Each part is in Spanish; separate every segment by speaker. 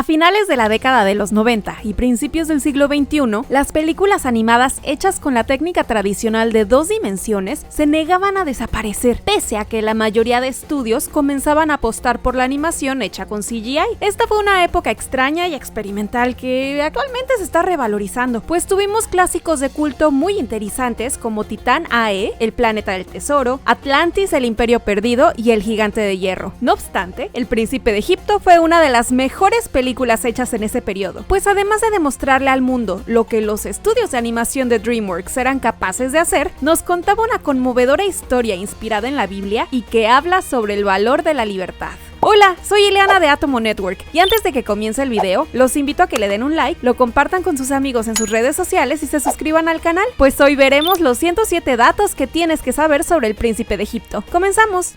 Speaker 1: A finales de la década de los 90 y principios del siglo XXI, las películas animadas hechas con la técnica tradicional de 2 dimensiones se negaban a desaparecer, pese a que la mayoría de estudios comenzaban a apostar por la animación hecha con CGI. Esta fue una época extraña y experimental que actualmente se está revalorizando, pues tuvimos clásicos de culto muy interesantes como Titán AE, El planeta del tesoro, Atlantis, El imperio perdido y El gigante de hierro. No obstante, El príncipe de Egipto fue una de las mejores películas hechas en ese periodo, pues además de demostrarle al mundo lo que los estudios de animación de DreamWorks eran capaces de hacer, nos contaba una conmovedora historia inspirada en la Biblia y que habla sobre el valor de la libertad. Hola, soy Ileana de Atomo Network y antes de que comience el video, los invito a que le den un like, lo compartan con sus amigos en sus redes sociales y se suscriban al canal, pues hoy veremos los 107 datos que tienes que saber sobre el príncipe de Egipto. ¡Comenzamos!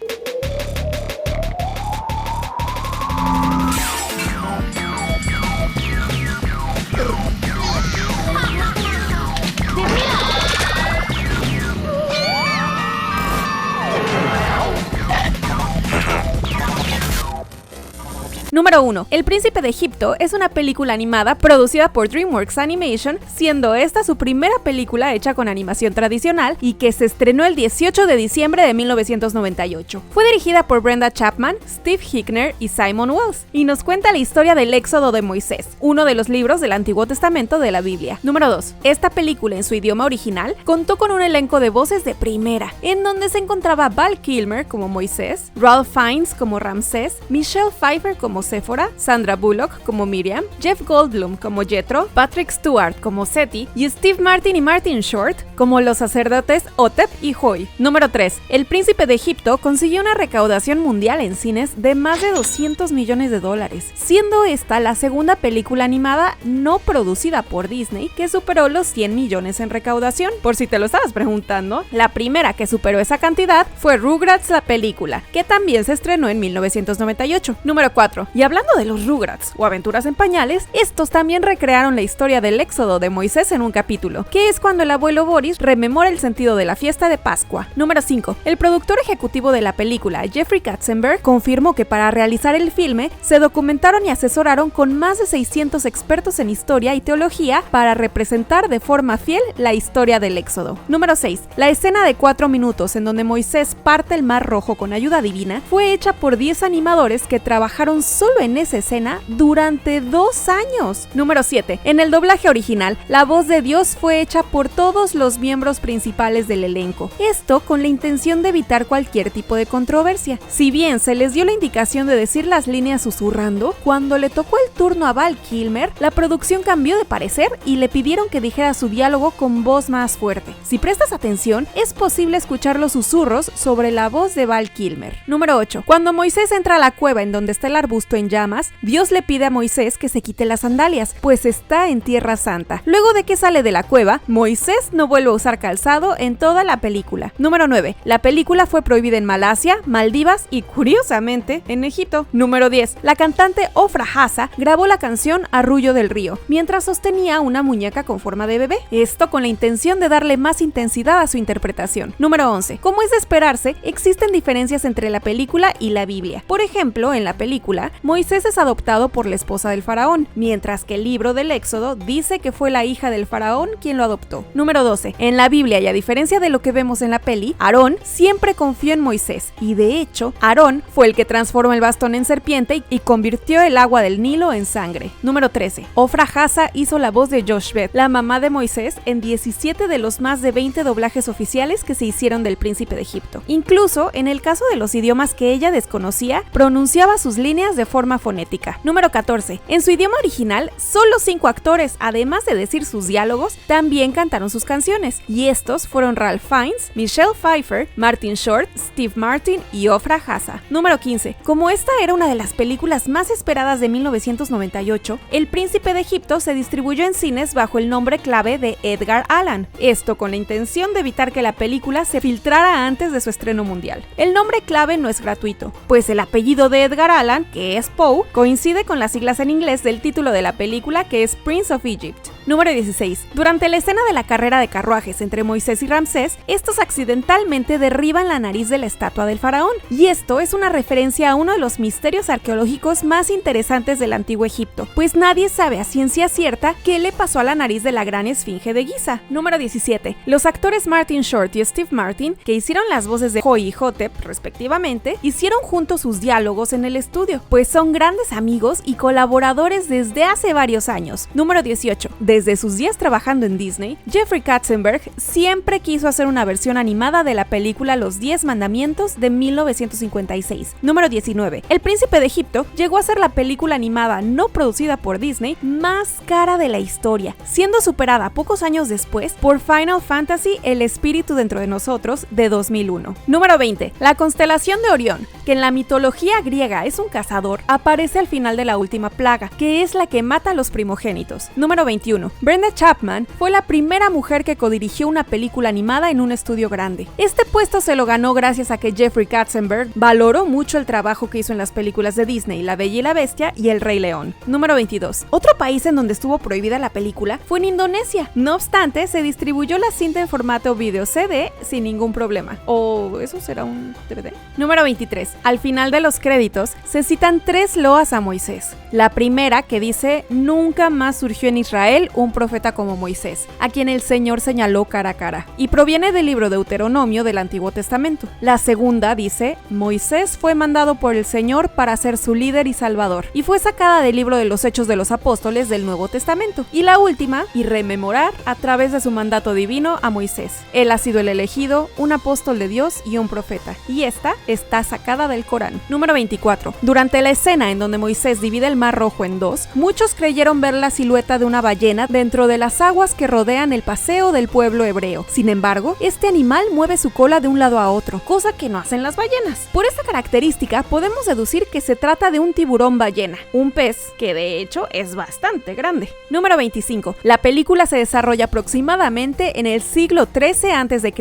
Speaker 1: Número 1. El príncipe de Egipto es una película animada producida por DreamWorks Animation, siendo esta su primera película hecha con animación tradicional y que se estrenó el 18 de diciembre de 1998. Fue dirigida por Brenda Chapman, Steve Hickner y Simon Wells, y nos cuenta la historia del Éxodo de Moisés, uno de los libros del Antiguo Testamento de la Biblia. Número 2. Esta película en su idioma original contó con un elenco de voces de primera, en donde se encontraba Val Kilmer como Moisés, Ralph Fiennes como Ramsés, Michelle Pfeiffer como Séfora, Sandra Bullock como Miriam, Jeff Goldblum como Jethro, Patrick Stewart como Seti y Steve Martin y Martin Short como los sacerdotes Hotep y Joy. Número 3. El príncipe de Egipto consiguió una recaudación mundial en cines de más de $200 millones, siendo esta la segunda película animada no producida por Disney que superó los 100 millones en recaudación. Por si te lo estabas preguntando, la primera que superó esa cantidad fue Rugrats la película, que también se estrenó en 1998. Número 4. Y hablando de los Rugrats o Aventuras en Pañales, estos también recrearon la historia del éxodo de Moisés en un capítulo, que es cuando el abuelo Boris rememora el sentido de la fiesta de Pascua. Número 5. El productor ejecutivo de la película, Jeffrey Katzenberg, confirmó que para realizar el filme se documentaron y asesoraron con más de 600 expertos en historia y teología para representar de forma fiel la historia del éxodo. Número 6. La escena de 4 minutos en donde Moisés parte el mar rojo con ayuda divina fue hecha por 10 animadores que trabajaron solo en esa escena durante 2 años. Número 7. En el doblaje original, la voz de Dios fue hecha por todos los miembros principales del elenco. Esto con la intención de evitar cualquier tipo de controversia. Si bien se les dio la indicación de decir las líneas susurrando, cuando le tocó el turno a Val Kilmer, la producción cambió de parecer y le pidieron que dijera su diálogo con voz más fuerte. Si prestas atención, es posible escuchar los susurros sobre la voz de Val Kilmer. Número 8. Cuando Moisés entra a la cueva en donde está el arbusto en llamas, Dios le pide a Moisés que se quite las sandalias, pues está en Tierra Santa. Luego de que sale de la cueva, Moisés no vuelve a usar calzado en toda la película. Número 9. La película fue prohibida en Malasia, Maldivas y, curiosamente, en Egipto. Número 10. La cantante Ofra Hassa grabó la canción Arrullo del Río, mientras sostenía una muñeca con forma de bebé. Esto con la intención de darle más intensidad a su interpretación. Número 11. Como es de esperarse, existen diferencias entre la película y la Biblia. Por ejemplo, en la película, Moisés es adoptado por la esposa del faraón, mientras que el libro del Éxodo dice que fue la hija del faraón quien lo adoptó. Número 12. En la Biblia, y a diferencia de lo que vemos en la peli, Aarón siempre confió en Moisés, y de hecho, Aarón fue el que transformó el bastón en serpiente y convirtió el agua del Nilo en sangre. Número 13. Ofra Hassa hizo la voz de Yoshebet, la mamá de Moisés, en 17 de los más de 20 doblajes oficiales que se hicieron del príncipe de Egipto. Incluso, en el caso de los idiomas que ella desconocía, pronunciaba sus líneas de forma fonética. Número 14. En su idioma original, solo 5 actores, además de decir sus diálogos, también cantaron sus canciones, y estos fueron Ralph Fiennes, Michelle Pfeiffer, Martin Short, Steve Martin y Ofra Hassa. Número 15. Como esta era una de las películas más esperadas de 1998, El príncipe de Egipto se distribuyó en cines bajo el nombre clave de Edgar Allan, esto con la intención de evitar que la película se filtrara antes de su estreno mundial. El nombre clave no es gratuito, pues el apellido de Edgar Allan, que es Poe, coincide con las siglas en inglés del título de la película, que es Prince of Egypt. Número 16. Durante la escena de la carrera de carruajes entre Moisés y Ramsés, estos accidentalmente derriban la nariz de la estatua del faraón. Y esto es una referencia a uno de los misterios arqueológicos más interesantes del antiguo Egipto, pues nadie sabe a ciencia cierta qué le pasó a la nariz de la gran esfinge de Giza. Número 17. Los actores Martin Short y Steve Martin, que hicieron las voces de Hoi y Hotep, respectivamente, hicieron juntos sus diálogos en el estudio, pues son grandes amigos y colaboradores desde hace varios años. Número 18. Desde sus días trabajando en Disney, Jeffrey Katzenberg siempre quiso hacer una versión animada de la película Los 10 Mandamientos de 1956. Número 19. El Príncipe de Egipto llegó a ser la película animada no producida por Disney más cara de la historia, siendo superada pocos años después por Final Fantasy: El Espíritu Dentro de Nosotros de 2001. Número 20. La constelación de Orión, que en la mitología griega es un cazador, aparece al final de la última plaga, que es la que mata a los primogénitos. Número 21. Brenda Chapman fue la primera mujer que codirigió una película animada en un estudio grande. Este puesto se lo ganó gracias a que Jeffrey Katzenberg valoró mucho el trabajo que hizo en las películas de Disney, La Bella y la Bestia y El Rey León. Número 22. Otro país en donde estuvo prohibida la película fue en Indonesia. No obstante, se distribuyó la cinta en formato video CD sin ningún problema. ¿O eso será un DVD? Número 23. Al final de los créditos se citan 3 loas a Moisés. La primera, que dice: nunca más surgió en Israel un profeta como Moisés, a quien el Señor señaló cara a cara, y proviene del libro Deuteronomio del Antiguo Testamento. La segunda dice: Moisés fue mandado por el Señor para ser su líder y salvador, y fue sacada del libro de los Hechos de los Apóstoles del Nuevo Testamento. Y la última: y rememorar a través de su mandato divino a Moisés. Él ha sido el elegido, un apóstol de Dios y un profeta, y esta está sacada del Corán. Número 24. Durante la escena en donde Moisés divide el Mar Rojo en dos, muchos creyeron ver la silueta de una ballena dentro de las aguas que rodean el paseo del pueblo hebreo. Sin embargo, este animal mueve su cola de un lado a otro, cosa que no hacen las ballenas. Por esta característica podemos deducir que se trata de un tiburón ballena, un pez que de hecho es bastante grande. Número 25. La película se desarrolla aproximadamente en el siglo XIII a.C.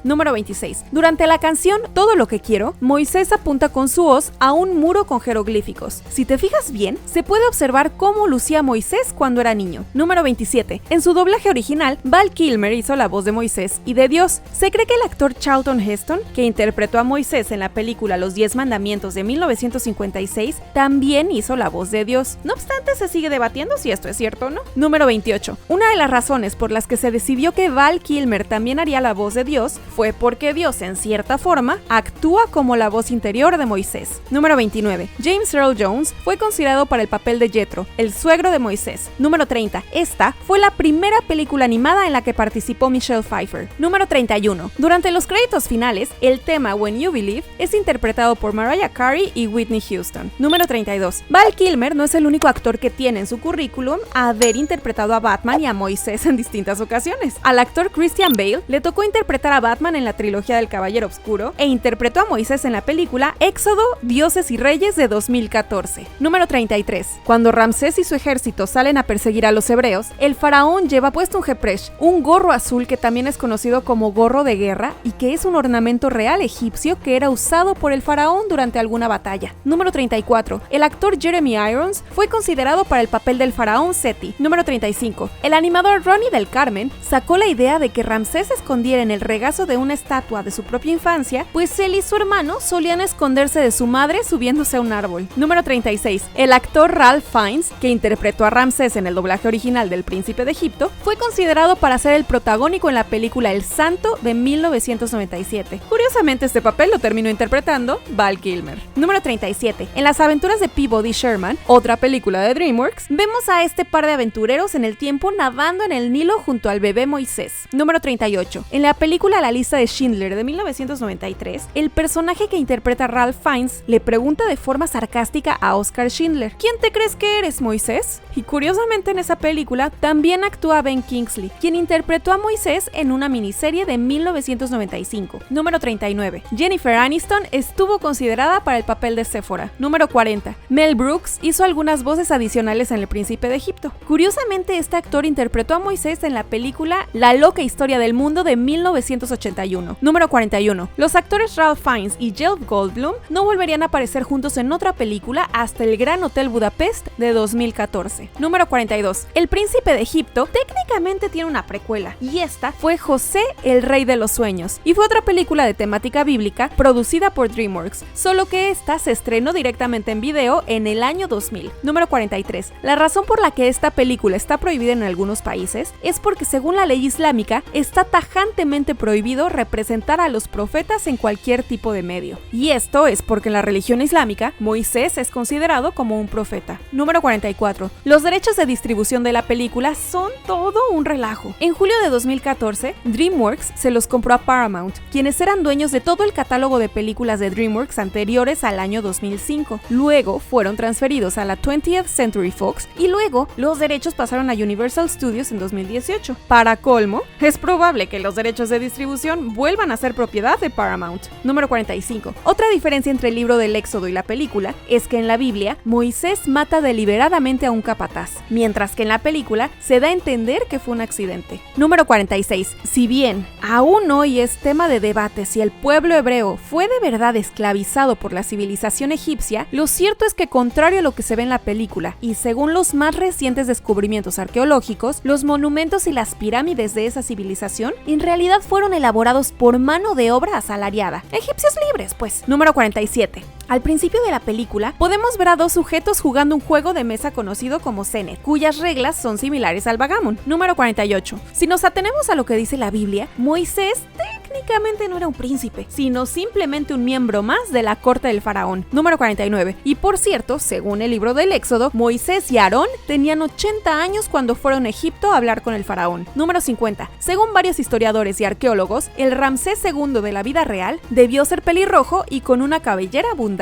Speaker 1: Número 26. Durante la canción Todo lo que quiero, Moisés apunta con su hoz a un muro con jeroglíficos. Si te fijas bien, se puede observar cómo lucía Moisés cuando era niño. Número 27. En su doblaje original, Val Kilmer hizo la voz de Moisés y de Dios. Se cree que el actor Charlton Heston, que interpretó a Moisés en la película Los 10 Mandamientos de 1956, también hizo la voz de Dios. No obstante, se sigue debatiendo si esto es cierto o no. Número 28. Una de las razones por las que se decidió que Val Kilmer también haría la voz de Dios fue porque Dios, en cierta forma, actúa como la voz interior de Moisés. Número 29. James Earl Jones fue considerado para el papel de Jethro, el suegro de Moisés. Número 30. Esta fue la primera película animada en la que participó Michelle Pfeiffer. Número 31. Durante los créditos finales, el tema When You Believe es interpretado por Mariah Carey y Whitney Houston. Número 32. Val Kilmer no es el único actor que tiene en su currículum haber interpretado a Batman y a Moisés en distintas ocasiones. Al actor Christian Bale le tocó interpretar a Batman en la trilogía del Caballero Oscuro e interpretó a Moisés en la película Éxodo, Dioses y Reyes de 2014. Número 33. Cuando Ramsés y su ejército salen a perseguir a los hebreos, el faraón lleva puesto un jepresh, un gorro azul que también es conocido como gorro de guerra y que es un ornamento real egipcio que era usado por el faraón durante alguna batalla. Número 34. El actor Jeremy Irons fue considerado para el papel del faraón Seti. Número 35. El animador Ronnie del Carmen sacó la idea de que Ramsés se escondiera en el regazo de una estatua de su propia infancia, pues él y su hermano solían esconderse de su madre subiéndose a un árbol. Número 36. El actor Ralph Fiennes, que interpretó a Ramsés en el doblaje original del Príncipe de Egipto, fue considerado para ser el protagónico en la película El Santo de 1997. Curiosamente, este papel lo terminó interpretando Val Kilmer. Número 37. En Las aventuras de Peabody Sherman, otra película de DreamWorks, vemos a este par de aventureros en el tiempo nadando en el Nilo junto al bebé Moisés. Número 38. En la película La lista de Schindler de 1993, el personaje que interpreta Ralph Fiennes le pregunta de forma sarcástica a Oscar Schindler: ¿quién te crees que eres, Moisés? Y curiosamente en esa película también actúa Ben Kingsley, quien interpretó a Moisés en una miniserie de 1995. Número 39. Jennifer Aniston estuvo considerada para el papel de Séfora. Número 40. Mel Brooks hizo algunas voces adicionales en El Príncipe de Egipto. Curiosamente, este actor interpretó a Moisés en la película La loca historia del mundo de 1981. Número 41. Los actores Ralph Fiennes y Jeff Goldblum Goldblum no volverían a aparecer juntos en otra película hasta El Gran Hotel Budapest de 2014. Número 42. El Príncipe de Egipto técnicamente tiene una precuela, y esta fue José, el Rey de los Sueños, y fue otra película de temática bíblica producida por DreamWorks, solo que esta se estrenó directamente en video en el año 2000. Número 43. La razón por la que esta película está prohibida en algunos países es porque según la ley islámica está tajantemente prohibido representar a los profetas en cualquier tipo de medio. Y esto es porque en la religión islámica, Moisés es considerado como un profeta. Número 44. Los derechos de distribución de la película son todo un relajo. En julio de 2014, DreamWorks se los compró a Paramount, quienes eran dueños de todo el catálogo de películas de DreamWorks anteriores al año 2005. Luego fueron transferidos a la 20th Century Fox y luego los derechos pasaron a Universal Studios en 2018. Para colmo, es probable que los derechos de distribución vuelvan a ser propiedad de Paramount. Número 45. Otra diferencia entre el libro del Éxodo y la película es que en la Biblia, Moisés mata deliberadamente a un capataz, mientras que en la película se da a entender que fue un accidente. Número 46. Si bien aún hoy es tema de debate si el pueblo hebreo fue de verdad esclavizado por la civilización egipcia, lo cierto es que contrario a lo que se ve en la película, y según los más recientes descubrimientos arqueológicos, los monumentos y las pirámides de esa civilización en realidad fueron elaborados por mano de obra asalariada. Egipcios libres, pues. Número 47. Al principio de la película, podemos ver a dos sujetos jugando un juego de mesa conocido como Senet, cuyas reglas son similares al Bagamon. Número 48. Si nos atenemos a lo que dice la Biblia, Moisés técnicamente no era un príncipe, sino simplemente un miembro más de la corte del faraón. Número 49. Y por cierto, según el libro del Éxodo, Moisés y Aarón tenían 80 años cuando fueron a Egipto a hablar con el faraón. Número 50. Según varios historiadores y arqueólogos, el Ramsés II de la vida real debió ser pelirrojo y con una cabellera abundante.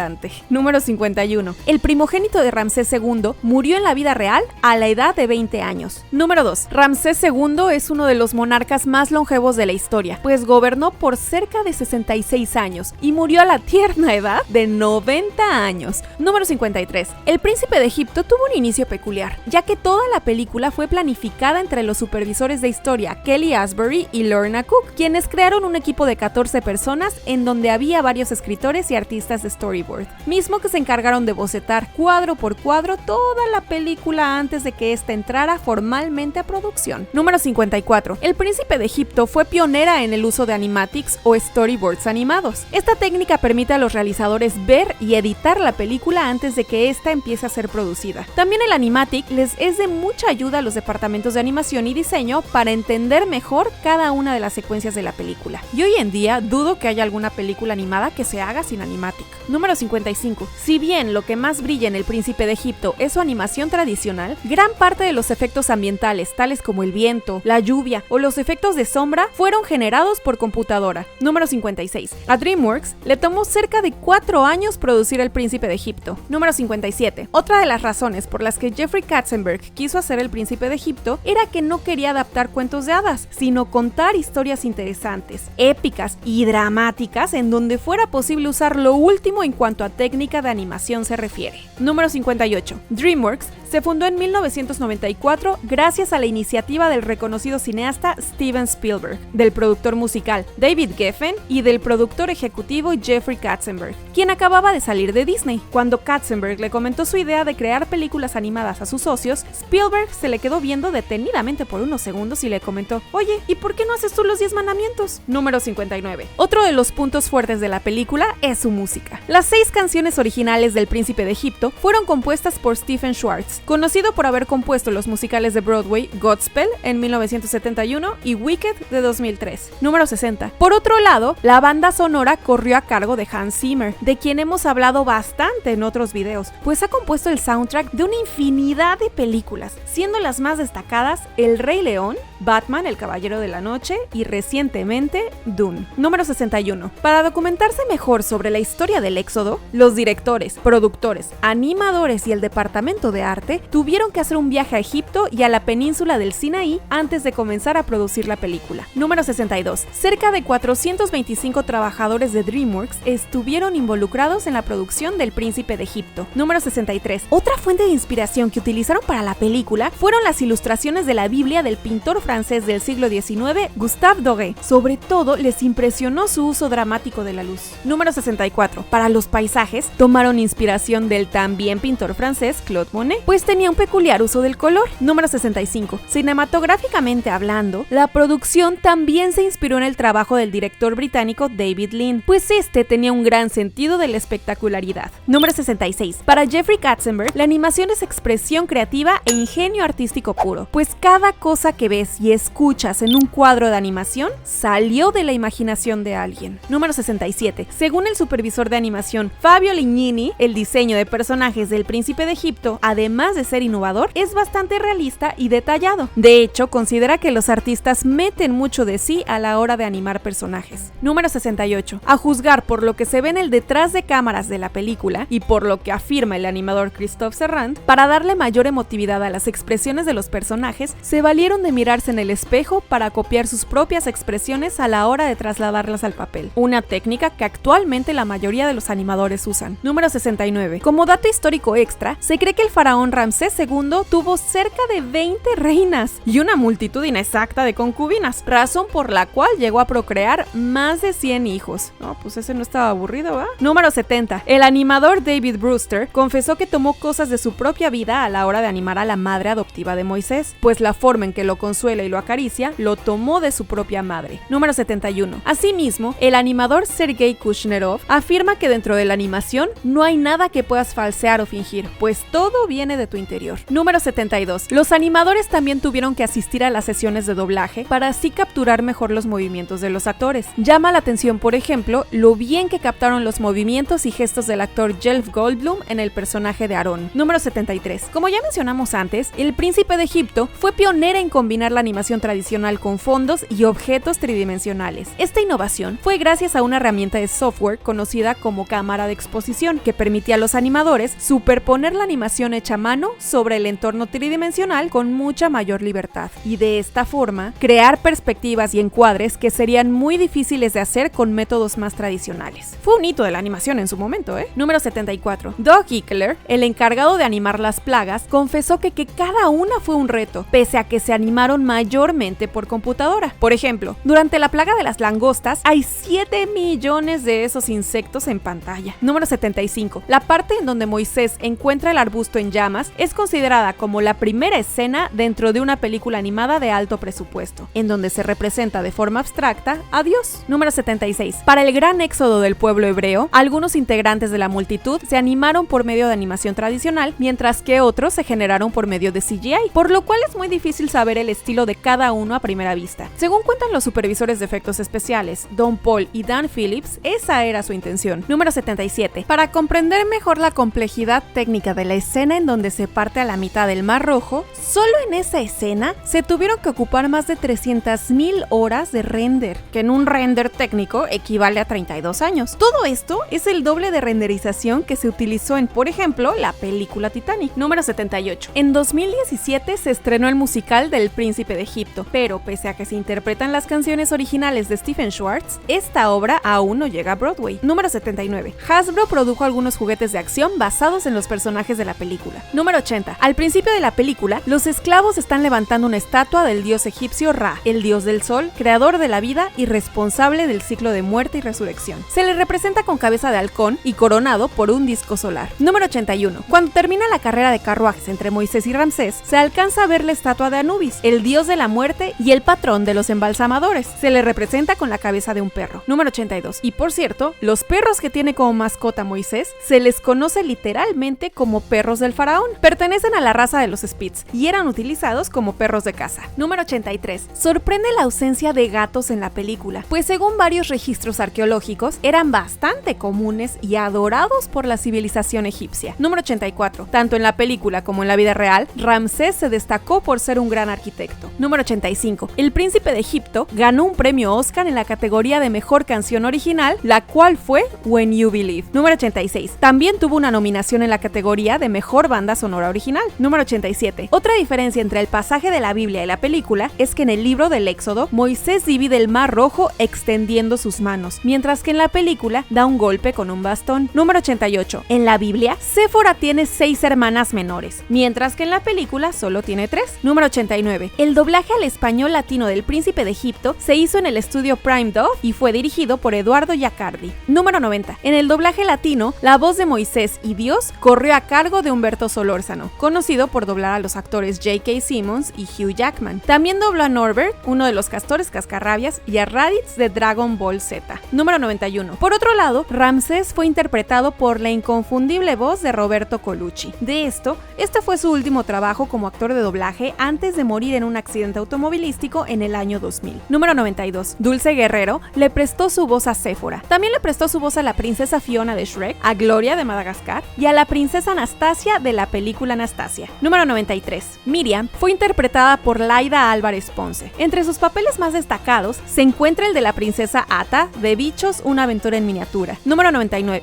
Speaker 1: Número 51. El primogénito de Ramsés II murió en la vida real a la edad de 20 años. Número 2. Ramsés II es uno de los monarcas más longevos de la historia, pues gobernó por cerca de 66 años y murió a la tierna edad de 90 años. Número 53. El Príncipe de Egipto tuvo un inicio peculiar, ya que toda la película fue planificada entre los supervisores de historia Kelly Asbury y Lorna Cook, quienes crearon un equipo de 14 personas en donde había varios escritores y artistas de storyboard, mismo que se encargaron de bocetar cuadro por cuadro toda la película antes de que ésta entrara formalmente a producción. Número 54. El Príncipe de Egipto fue pionera en el uso de animatics o storyboards animados. Esta técnica permite a los realizadores ver y editar la película antes de que ésta empiece a ser producida. También el animatic les es de mucha ayuda a los departamentos de animación y diseño para entender mejor cada una de las secuencias de la película. Y hoy en día dudo que haya alguna película animada que se haga sin animatic. Número 55. Si bien lo que más brilla en El Príncipe de Egipto es su animación tradicional, gran parte de los efectos ambientales, tales como el viento, la lluvia o los efectos de sombra, fueron generados por computadora. Número 56. A DreamWorks le tomó cerca de 4 años producir El Príncipe de Egipto. Número 57. Otra de las razones por las que Jeffrey Katzenberg quiso hacer El Príncipe de Egipto era que no quería adaptar cuentos de hadas, sino contar historias interesantes, épicas y dramáticas en donde fuera posible usar lo último en cuanto a técnica de animación se refiere. Número 58. DreamWorks se fundó en 1994 gracias a la iniciativa del reconocido cineasta Steven Spielberg, del productor musical David Geffen y del productor ejecutivo Jeffrey Katzenberg, quien acababa de salir de Disney. Cuando Katzenberg le comentó su idea de crear películas animadas a sus socios, Spielberg se le quedó viendo detenidamente por unos segundos y le comentó: oye, ¿y por qué no haces tú los 10 mandamientos? Número 59. Otro de los puntos fuertes de la película es su música. Las 6 canciones originales del Príncipe de Egipto fueron compuestas por Stephen Schwartz, conocido por haber compuesto los musicales de Broadway Godspell en 1971 y Wicked de 2003. Número 60. Por otro lado, la banda sonora corrió a cargo de Hans Zimmer, de quien hemos hablado bastante en otros videos, pues ha compuesto el soundtrack de una infinidad de películas, siendo las más destacadas El Rey León, Batman, El Caballero de la Noche y recientemente Dune. Número 61. Para documentarse mejor sobre la historia del Éxodo, los directores, productores, animadores y el departamento de arte 67, tuvieron que hacer un viaje a Egipto y a la península del Sinaí antes de comenzar a producir la película. Número 62. Cerca de 425 trabajadores de DreamWorks estuvieron involucrados en la producción del Príncipe de Egipto. Número 63. Otra fuente de inspiración que utilizaron para la película fueron las ilustraciones de la Biblia del pintor francés del siglo XIX, Gustave Doré. Sobre todo, les impresionó su uso dramático de la luz. Número 64. Para los paisajes, tomaron inspiración del también pintor francés Claude Monet, pues tenía un peculiar uso del color. Número 65. Cinematográficamente hablando, la producción también se inspiró en el trabajo del director británico David Lean, pues este tenía un gran sentido de la espectacularidad. Número 66. Para Jeffrey Katzenberg, la animación es expresión creativa e ingenio artístico puro, pues cada cosa que ves y escuchas en un cuadro de animación salió de la imaginación de alguien. Número 67. Según el supervisor de animación Fabio Lignini, el diseño de personajes del Príncipe de Egipto, además de ser innovador, es bastante realista y detallado. De hecho, considera que los artistas meten mucho de sí a la hora de animar personajes. Número 68. A juzgar por lo que se ve en el detrás de cámaras de la película y por lo que afirma el animador Christophe Serrand, para darle mayor emotividad a las expresiones de los personajes, se valieron de mirarse en el espejo para copiar sus propias expresiones a la hora de trasladarlas al papel, una técnica que actualmente la mayoría de los animadores usan. Número 69. Como dato histórico extra, se cree que el faraón Ramsés II tuvo cerca de 20 reinas y una multitud inexacta de concubinas, razón por la cual llegó a procrear más de 100 hijos. No, pues ese no estaba aburrido, ¿va? Número 70. El animador David Brewster confesó que tomó cosas de su propia vida a la hora de animar a la madre adoptiva de Moisés, pues la forma en que lo consuela y lo acaricia lo tomó de su propia madre. Número 71. Asimismo, el animador Sergei Kushnerov afirma que dentro de la animación no hay nada que puedas falsear o fingir, pues todo viene de tu interior. Número 72. Los animadores también tuvieron que asistir a las sesiones de doblaje para así capturar mejor los movimientos de los actores. Llama la atención, por ejemplo, lo bien que captaron los movimientos y gestos del actor Jeff Goldblum en el personaje de Aarón. Número 73. Como ya mencionamos antes, el Príncipe de Egipto fue pionera en combinar la animación tradicional con fondos y objetos tridimensionales. Esta innovación fue gracias a una herramienta de software conocida como cámara de exposición, que permitía a los animadores superponer la animación hecha a mano sobre el entorno tridimensional con mucha mayor libertad, y de esta forma crear perspectivas y encuadres que serían muy difíciles de hacer con métodos más tradicionales. Fue un hito de la animación en su momento, ¿eh? Número 74. Doug Eckler, el encargado de animar las plagas, confesó que cada una fue un reto, pese a que se animaron mayormente por computadora. Por ejemplo, durante la plaga de las langostas, hay 7 millones de esos insectos en pantalla. Número 75. La parte en donde Moisés encuentra el arbusto en llamas es considerada como la primera escena dentro de una película animada de alto presupuesto, en donde se representa de forma abstracta a Dios. Número 76. Para el gran éxodo del pueblo hebreo, algunos integrantes de la multitud se animaron por medio de animación tradicional, mientras que otros se generaron por medio de CGI, por lo cual es muy difícil saber el estilo de cada uno a primera vista. Según cuentan los supervisores de efectos especiales, Don Paul y Dan Phillips, esa era su intención. Número 77. Para comprender mejor la complejidad técnica de la escena en donde se parte a la mitad del Mar Rojo, solo en esa escena se tuvieron que ocupar más de 300,000 horas de render, que en un render técnico equivale a 32 años. Todo esto es el doble de renderización que se utilizó en, por ejemplo, la película Titanic. Número 78. En 2017 se estrenó el musical del Príncipe de Egipto, pero pese a que se interpretan las canciones originales de Stephen Schwartz, esta obra aún no llega a Broadway. Número 79. Hasbro produjo algunos juguetes de acción basados en los personajes de la película. Número 80. Al principio de la película, los esclavos están levantando una estatua del dios egipcio Ra, el dios del sol, creador de la vida y responsable del ciclo de muerte y resurrección. Se le representa con cabeza de halcón y coronado por un disco solar. Número 81. Cuando termina la carrera de carruajes entre Moisés y Ramsés, se alcanza a ver la estatua de Anubis, el dios de la muerte y el patrón de los embalsamadores. Se le representa con la cabeza de un perro. Número 82. Y por cierto, los perros que tiene como mascota Moisés se les conoce literalmente como perros del faraón. Pertenecen a la raza de los Spitz y eran utilizados como perros de caza. Número 83. Sorprende la ausencia de gatos en la película, pues según varios registros arqueológicos, eran bastante comunes y adorados por la civilización egipcia. Número 84. Tanto en la película como en la vida real, Ramsés se destacó por ser un gran arquitecto. Número 85. El Príncipe de Egipto ganó un premio Oscar en la categoría de Mejor Canción Original, la cual fue When You Believe. Número 86. También tuvo una nominación en la categoría de Mejor Banda sonora original. Número 87. Otra diferencia entre el pasaje de la Biblia y la película es que en el libro del Éxodo, Moisés divide el Mar Rojo extendiendo sus manos, mientras que en la película da un golpe con un bastón. Número 88. En la Biblia, Séfora tiene 6 hermanas menores, mientras que en la película solo tiene 3. Número 89. El doblaje al español latino del Príncipe de Egipto se hizo en el estudio Prime Dove y fue dirigido por Eduardo Giacardi. Número 90. En el doblaje latino, la voz de Moisés y Dios corrió a cargo de Humberto Solórzano, conocido por doblar a los actores J.K. Simmons y Hugh Jackman. También dobló a Norbert, uno de los castores cascarrabias, y a Raditz de Dragon Ball Z. Número 91. Por otro lado, Ramsés fue interpretado por la inconfundible voz de Roberto Colucci. De esto, este fue su último trabajo como actor de doblaje antes de morir en un accidente automovilístico en el año 2000. Número 92. Dulce Guerrero le prestó su voz a Séfora. También le prestó su voz a la princesa Fiona de Shrek, a Gloria de Madagascar y a la princesa Anastasia de la película Anastasia. Número 93. Miriam fue interpretada por Laida Álvarez Ponce. Entre sus papeles más destacados se encuentra el de la princesa Ata de Bichos, una aventura en miniatura. Número 99.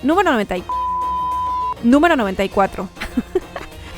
Speaker 1: Número 94.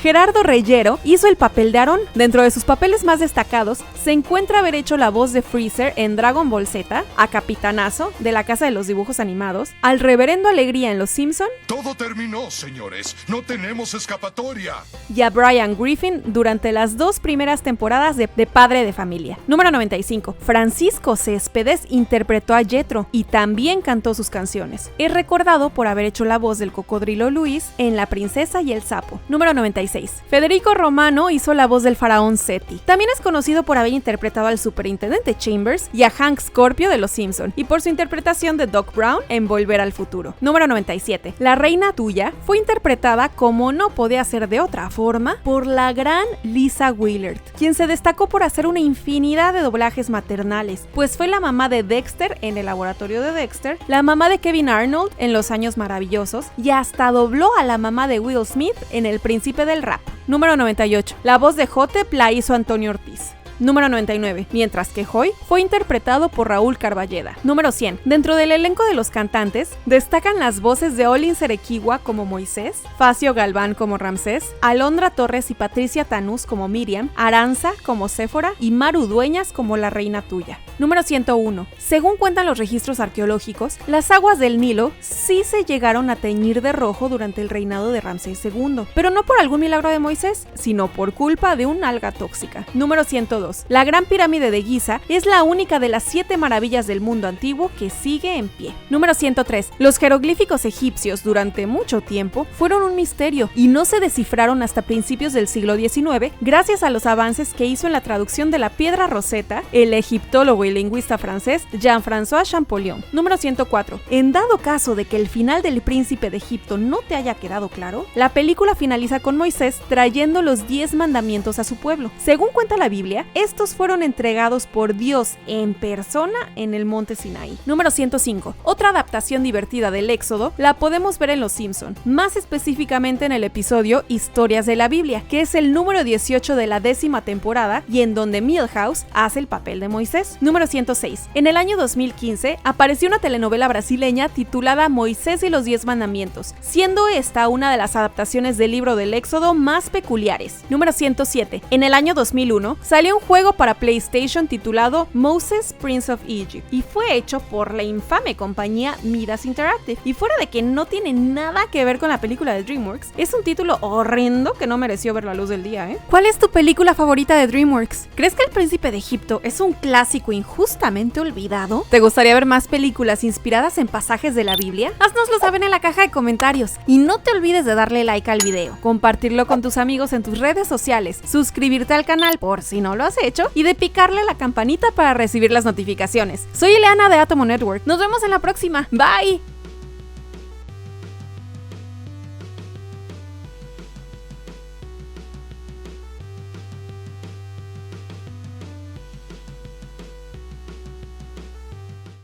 Speaker 1: Gerardo Reyero hizo el papel de Aarón. Dentro de sus papeles más destacados se encuentra haber hecho la voz de Freezer en Dragon Ball Z, a Capitanazo de la Casa de los Dibujos Animados, al Reverendo Alegría en Los Simpson.
Speaker 2: Todo terminó, señores. No tenemos escapatoria.
Speaker 1: Y a Brian Griffin durante las 2 primeras temporadas de Padre de Familia. Número 95. Francisco Céspedes interpretó a Jethro y también cantó sus canciones. Es recordado por haber hecho la voz del cocodrilo Luis en La Princesa y el Sapo. Número 96. Federico Romano hizo la voz del faraón Seti. También es conocido por haber interpretado al superintendente Chambers y a Hank Scorpio de Los Simpson, y por su interpretación de Doc Brown en Volver al Futuro. Número 97. La Reina Tuya fue interpretada, como no podía ser de otra forma, por la gran Lisa Willard, quien se destacó por hacer una infinidad de doblajes maternales, pues fue la mamá de Dexter en El Laboratorio de Dexter, la mamá de Kevin Arnold en Los Años Maravillosos y hasta dobló a la mamá de Will Smith en El Príncipe del Rap. Número 98. La voz de Hotep la hizo Antonio Ortiz. Número 99, mientras que Joy fue interpretado por Raúl Carballeda. Número 100. Dentro del elenco de los cantantes, destacan las voces de Olin Serequigua como Moisés, Facio Galván como Ramsés, Alondra Torres y Patricia Tanús como Miriam, Aranza como Séfora y Maru Dueñas como la Reina Tuya. Número 101. Según cuentan los registros arqueológicos, las aguas del Nilo sí se llegaron a teñir de rojo durante el reinado de Ramsés II, pero no por algún milagro de Moisés, sino por culpa de una alga tóxica. Número 102. La Gran Pirámide de Giza es la única de las 7 maravillas del mundo antiguo que sigue en pie. Número 103. Los jeroglíficos egipcios durante mucho tiempo fueron un misterio y no se descifraron hasta principios del siglo XIX gracias a los avances que hizo en la traducción de la piedra Rosetta el egiptólogo y lingüista francés Jean-François Champollion. Número 104. En dado caso de que el final del Príncipe de Egipto no te haya quedado claro, la película finaliza con Moisés trayendo los 10 mandamientos a su pueblo. Según cuenta la Biblia, estos fueron entregados por Dios en persona en el monte Sinaí. Número 105. Otra adaptación divertida del Éxodo la podemos ver en Los Simpson, más específicamente en el episodio Historias de la Biblia, que es el número 18 de la 10ª temporada y en donde Milhouse hace el papel de Moisés. Número 106. En el año 2015 apareció una telenovela brasileña titulada Moisés y los 10 mandamientos, siendo esta una de las adaptaciones del libro del Éxodo más peculiares. Número 107. En el año 2001 salió un juego para PlayStation titulado Moses, Prince of Egypt y fue hecho por la infame compañía Midas Interactive, y fuera de que no tiene nada que ver con la película de DreamWorks, es un título horrendo que no mereció ver la luz del día, ¿eh? ¿Cuál es tu película favorita de DreamWorks? ¿Crees que El Príncipe de Egipto es un clásico injustamente olvidado? ¿Te gustaría ver más películas inspiradas en pasajes de la Biblia? Haznoslo saber en la caja de comentarios y no te olvides de darle like al video, compartirlo con tus amigos en tus redes sociales, suscribirte al canal por si no lo has hecho y de picarle la campanita para recibir las notificaciones. Soy Ileana de Atomo Network. Nos vemos en la próxima. Bye.